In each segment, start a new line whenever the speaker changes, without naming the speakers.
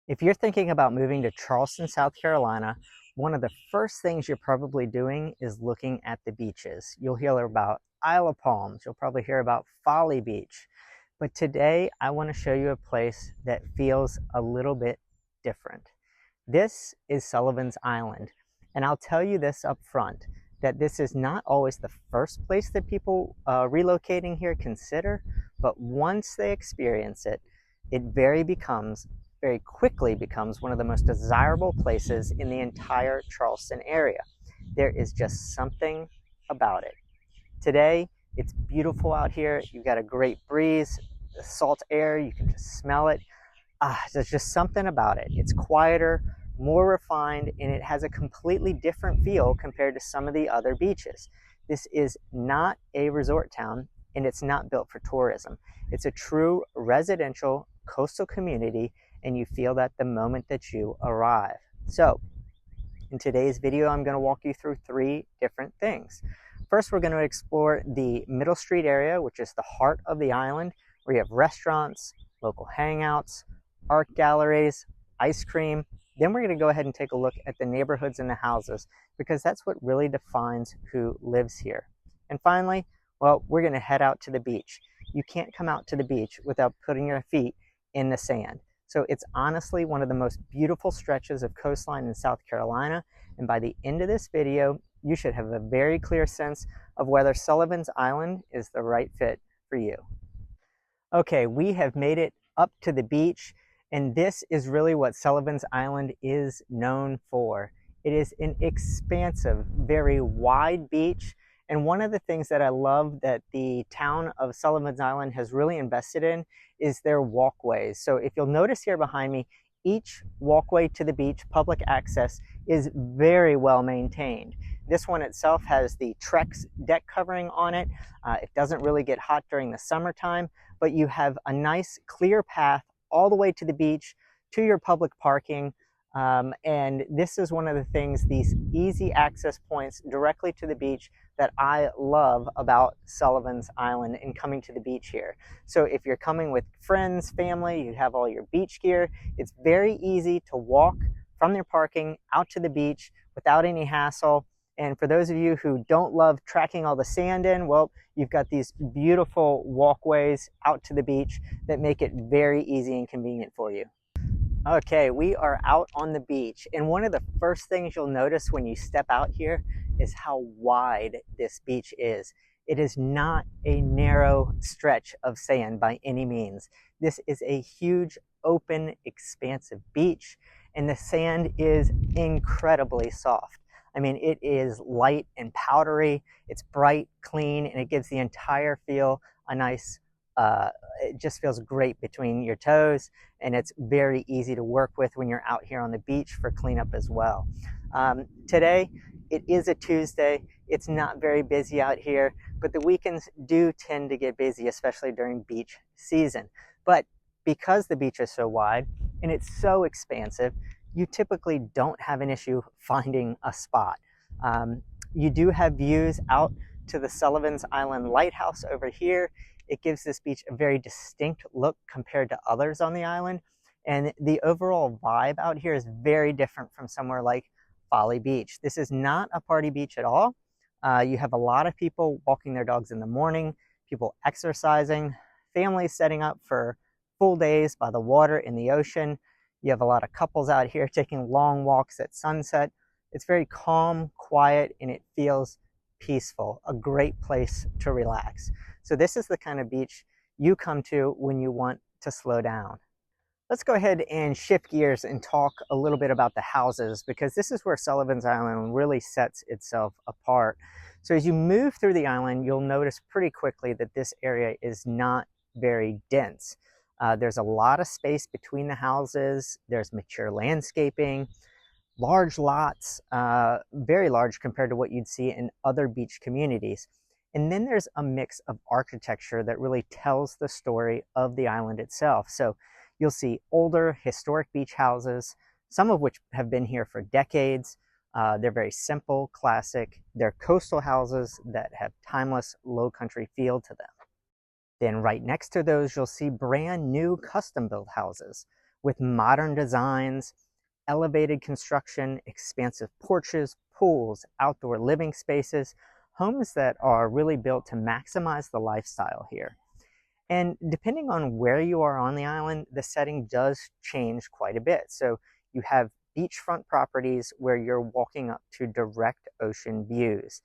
If you're thinking about moving to Charleston, South Carolina, one of the first things you're probably doing is looking at the beaches. You'll hear about Isle of Palms. You'll probably hear about Folly Beach. But today, I want to show you a place that feels a little bit different. This is Sullivan's Island. And I'll tell you this up front, that this is not always the first place that people relocating here consider, but once they experience it, it very quickly becomes one of the most desirable places in the entire Charleston area. There is just something about it. Today, it's beautiful out here. You've got a great breeze, the salt air, you can just smell it. There's just something about it. It's quieter, more refined, and it has a completely different feel compared to some of the other beaches. This is not a resort town, and it's not built for tourism. It's a true residential coastal community, and you feel that the moment that you arrive. So, in today's video, I'm going to walk you through three different things. First, we're going to explore the Middle Street area, which is the heart of the island, where you have restaurants, local hangouts, art galleries, ice cream. Then we're going to go ahead and take a look at the neighborhoods and the houses, because that's what really defines who lives here. And finally, well, we're going to head out to the beach. You can't come out to the beach without putting your feet in the sand. So it's honestly one of the most beautiful stretches of coastline in South Carolina. And by the end of this video, you should have a very clear sense of whether Sullivan's Island is the right fit for you. Okay, we have made it up to the beach, and this is really what Sullivan's Island is known for. It is an expansive, very wide beach. And one of the things that I love that the town of Sullivan's Island has really invested in is their walkways. So if you'll notice here behind me, each walkway to the beach, public access, is very well maintained. This one itself has the Trex deck covering on it. It doesn't really get hot during the summertime, but you have a nice clear path all the way to the beach, to your public parking. And this is one of the things, these easy access points directly to the beach, that I love about Sullivan's Island and coming to the beach here. So if you're coming with friends, family, you have all your beach gear, it's very easy to walk from your parking out to the beach without any hassle. And for those of you who don't love tracking all the sand in, well, you've got these beautiful walkways out to the beach that make it very easy and convenient for you. Okay, we are out on the beach, and one of the first things you'll notice when you step out here is how wide this beach is. It is not a narrow stretch of sand by any means. This is a huge, open, expansive beach, and the sand is incredibly soft. I mean, it is light and powdery, it's bright, clean, and it gives the entire feel a nice it just feels great between your toes, and it's very easy to work with when you're out here on the beach for cleanup as well. Today, it is a Tuesday. It's not very busy out here, but the weekends do tend to get busy, especially during beach season. But because the beach is so wide and it's so expansive, you typically don't have an issue finding a spot. You do have views out to the Sullivan's Island Lighthouse over here. It gives this beach a very distinct look compared to others on the island. And the overall vibe out here is very different from somewhere like Folly Beach. This is not a party beach at all. You have a lot of people walking their dogs in the morning, people exercising, families setting up for full days by the water in the ocean. You have a lot of couples out here taking long walks at sunset. It's very calm, quiet, and it feels peaceful, a great place to relax. So this is the kind of beach you come to when you want to slow down. Let's go ahead and shift gears and talk a little bit about the houses, because this is where Sullivan's Island really sets itself apart. So as you move through the island, you'll notice pretty quickly that this area is not very dense. There's a lot of space between the houses. There's mature landscaping, large lots, very large compared to what you'd see in other beach communities. And then there's a mix of architecture that really tells the story of the island itself. So you'll see older historic beach houses, some of which have been here for decades. They're very simple, classic. They're coastal houses that have timeless Lowcountry feel to them. Then right next to those, you'll see brand new custom built houses with modern designs, elevated construction, expansive porches, pools, outdoor living spaces, homes that are really built to maximize the lifestyle here. And depending on where you are on the island, the setting does change quite a bit. So you have beachfront properties where you're walking up to direct ocean views.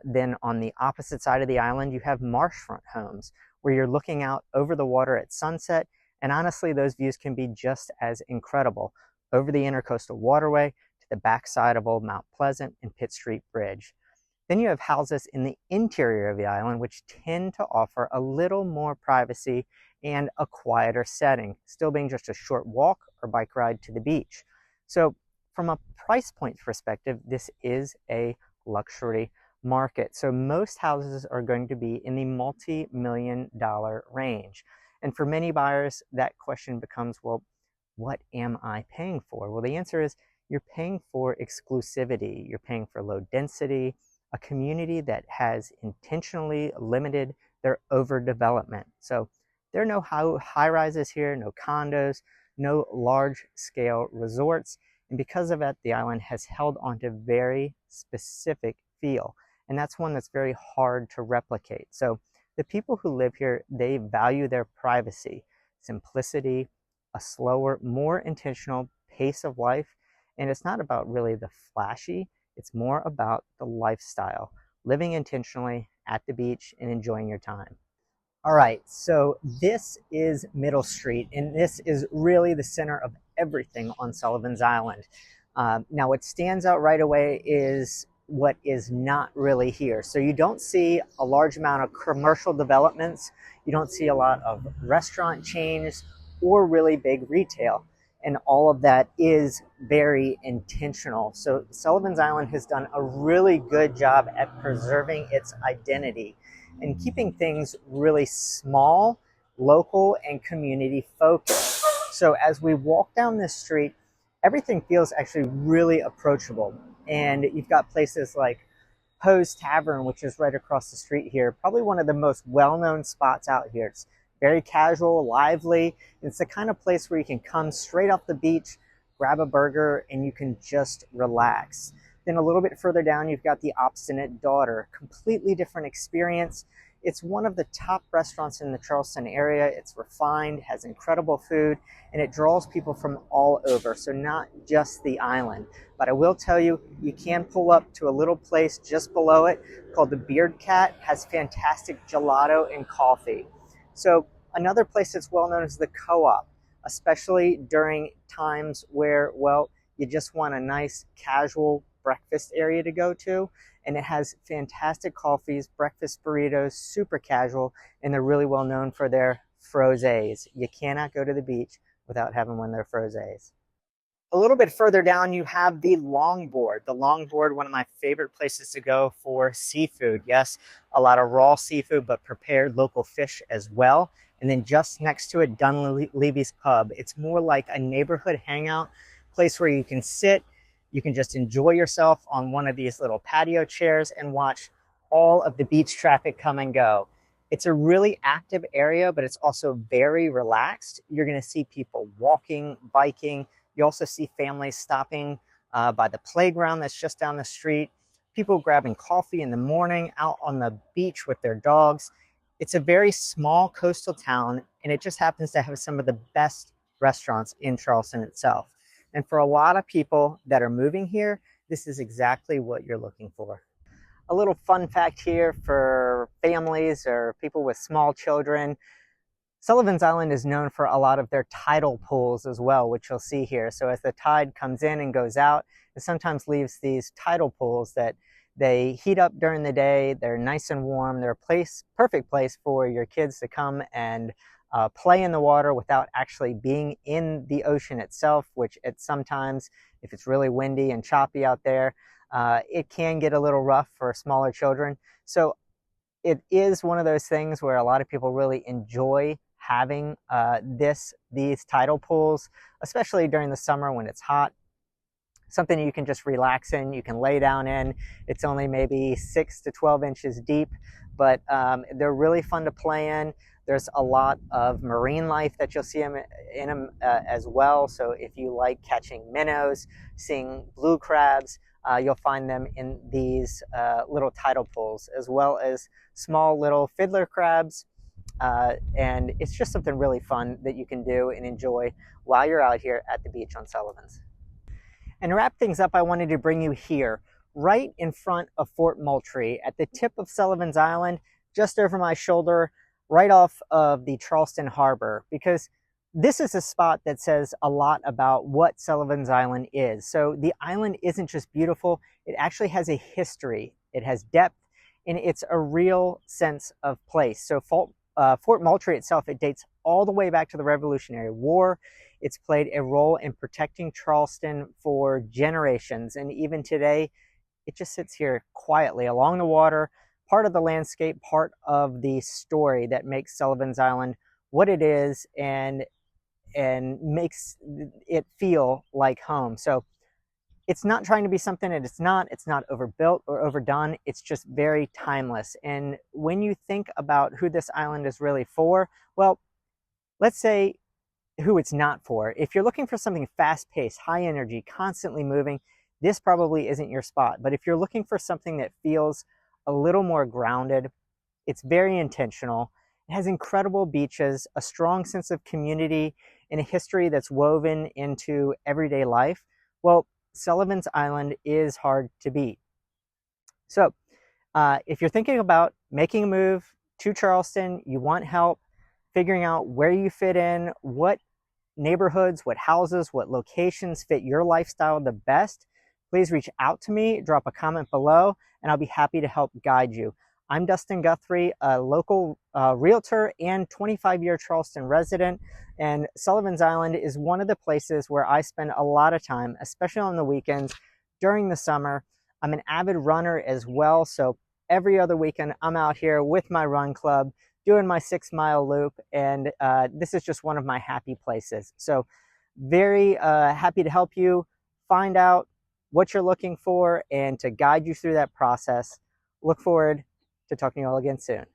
Then on the opposite side of the island, you have marshfront homes where you're looking out over the water at sunset. And honestly, those views can be just as incredible over the Intercoastal Waterway to the backside of Old Mount Pleasant and Pitt Street Bridge. Then you have houses in the interior of the island, which tend to offer a little more privacy and a quieter setting, still being just a short walk or bike ride to the beach. So from a price point perspective, this is a luxury market. So most houses are going to be in the multi-million-dollar range. And for many buyers, that question becomes, well, what am I paying for? Well, the answer is you're paying for exclusivity. You're paying for low density, a community that has intentionally limited their overdevelopment. So there are no high rises here, no condos, no large scale resorts. And because of that, the island has held on to very specific feel. And that's one that's very hard to replicate. So the people who live here, they value their privacy, simplicity, a slower, more intentional pace of life. And it's not about really the flashy, it's more about the lifestyle, living intentionally at the beach and enjoying your time. All right, so this is Middle Street, and this is really the center of everything on Sullivan's Island. Now, what stands out right away is what is not really here. So you don't see a large amount of commercial developments. You don't see a lot of restaurant chains or really big retail. And all of that is very intentional. So Sullivan's Island has done a really good job at preserving its identity and keeping things really small, local, and community focused. So as we walk down this street, everything feels actually really approachable. And you've got places like Poe's Tavern, which is right across the street here, probably one of the most well-known spots out here. It's very casual, lively. It's the kind of place where you can come straight off the beach, grab a burger, and you can just relax. Then a little bit further down, you've got the Obstinate Daughter, completely different experience. It's one of the top restaurants in the Charleston area. It's refined, has incredible food, and it draws people from all over, so not just the island. But I will tell you, you can pull up to a little place just below it called the Beard Cat, has fantastic gelato and coffee. So another place that's well known is the Co-op, especially during times where, well, you just want a nice casual breakfast area to go to. And it has fantastic coffees, breakfast burritos, super casual, and they're really well known for their frosés. You cannot go to the beach without having one of their frosés. A little bit further down, you have the Longboard. The Longboard, one of my favorite places to go for seafood. Yes, a lot of raw seafood, but prepared local fish as well. And then just next to it, Dunleavy's Pub. It's more like a neighborhood hangout place where you can sit, you can just enjoy yourself on one of these little patio chairs and watch all of the beach traffic come and go. It's a really active area, but it's also very relaxed. You're going to see people walking, biking. You also see families stopping by the playground that's just down the street, people grabbing coffee in the morning out on the beach with their dogs. It's a very small coastal town, and it just happens to have some of the best restaurants in Charleston itself. And for a lot of people that are moving here, this is exactly what you're looking for. A little fun fact here for families or people with small children. Sullivan's Island is known for a lot of their tidal pools as well, which you'll see here. So as the tide comes in and goes out, it sometimes leaves these tidal pools that they heat up during the day. They're nice and warm. They're a perfect place for your kids to come and play in the water without actually being in the ocean itself, which sometimes, if it's really windy and choppy out there, it can get a little rough for smaller children. So it is one of those things where a lot of people really enjoy having these tidal pools, especially during the summer when it's hot. Something you can just relax in, you can lay down in. It's only maybe 6 to 12 inches deep, but they're really fun to play in. There's a lot of marine life that you'll see in them as well. So if you like catching minnows, seeing blue crabs, you'll find them in these little tidal pools, as well as small little fiddler crabs. And it's just something really fun that you can do and enjoy while you're out here at the beach on Sullivans. And to wrap things up, I wanted to bring you here, right in front of Fort Moultrie, at the tip of Sullivan's Island, just over my shoulder, right off of the Charleston Harbor, because this is a spot that says a lot about what Sullivan's Island is. So the island isn't just beautiful, it actually has a history, it has depth, and it's a real sense of place. So Fort Moultrie itself, it dates all the way back to the Revolutionary War. It's played a role in protecting Charleston for generations, and even today, it just sits here quietly along the water, part of the landscape, part of the story that makes Sullivan's Island what it is, and makes it feel like home. So it's not trying to be something that it's not overbuilt or overdone, it's just very timeless. And when you think about who this island is really for, well, let's say who it's not for. If you're looking for something fast-paced, high energy, constantly moving, this probably isn't your spot. But if you're looking for something that feels a little more grounded, it's very intentional, it has incredible beaches, a strong sense of community, and a history that's woven into everyday life, well, Sullivan's Island is hard to beat. So if you're thinking about making a move to Charleston, you want help figuring out where you fit in, what neighborhoods, what houses, what locations fit your lifestyle the best, please reach out to me, drop a comment below, and I'll be happy to help guide you. I'm Dustin Guthrie, a local realtor and 25-year Charleston resident, and Sullivan's Island is one of the places where I spend a lot of time, especially on the weekends during the summer. I'm an avid runner as well, so every other weekend I'm out here with my run club doing my 6-mile loop, and this is just one of my happy places. So very happy to help you find out what you're looking for and to guide you through that process. Look forward to talking to you all again soon.